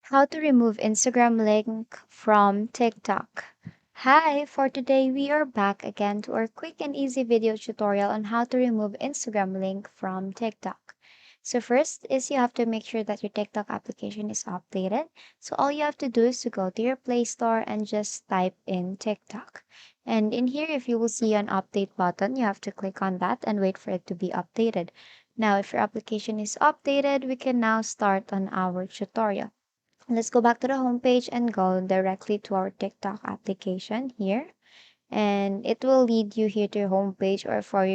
How to remove Instagram link from TikTok. Hi, for today we are back again to our quick and easy video tutorial on how to remove Instagram link from TikTok. So first is you have to make sure that your TikTok application is updated. So all you have to do is to go to your Play Store and just type in TikTok. And in here, if you will see an update button, you have to click on that and wait for it to be updated. Now, if your application is updated, we can now start on our tutorial. Let's go back to the home page and go directly to our TikTok application here. And it will lead you here to your home page or for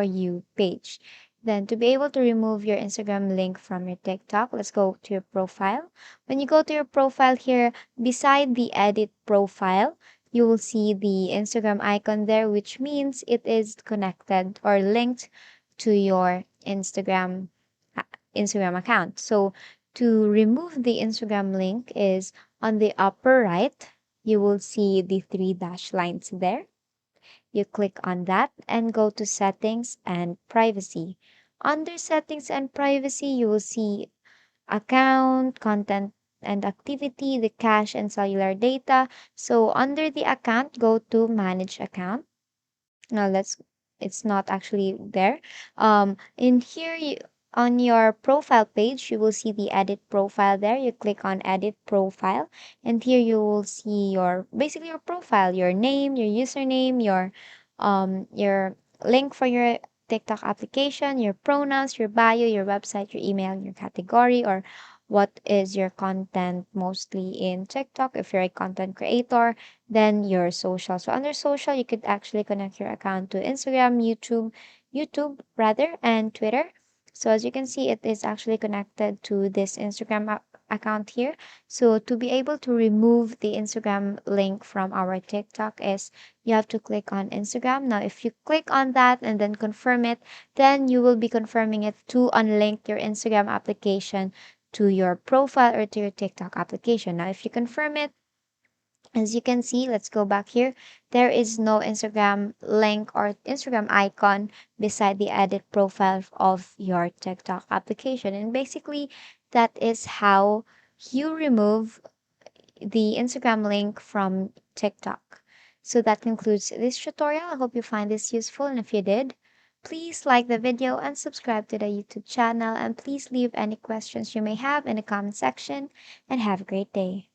you page. Then to be able to remove your Instagram link from your TikTok, let's go to your profile. When you go to your profile here, beside the edit profile, you will see the Instagram icon there, which means it is connected or linked to your Instagram account. So to remove the Instagram link is on the upper right, you will see the three dash lines there. You click on that and go to settings and privacy. Under settings and privacy, you will see account, content and activity, the cache and cellular data. So under the account, go to manage account. Now it's not actually there. In here, on your profile page, you will see the edit profile there. You click on edit profile, and here you will see basically your profile, your name, your username, your link for your TikTok application, your pronouns, your bio, your website, your email, your category, or what is your content mostly in TikTok. If you're a content creator, then your social. So under social, you could actually connect your account to Instagram, YouTube rather, and Twitter. So as you can see, it is actually connected to this account here. So to be able to remove the Instagram link from our TikTok is you have to click on Instagram. Now, if you click on that and then confirm it, then you will be confirming it to unlink your Instagram application to your profile or to your TikTok application. Now, if you confirm it, as you can see, let's go back here. There is no Instagram link or Instagram icon beside the edit profile of your TikTok application. And basically, that is how you remove the Instagram link from TikTok. So that concludes this tutorial. I hope you find this useful. And if you did, please like the video and subscribe to the YouTube channel. And please leave any questions you may have in the comment section. And have a great day.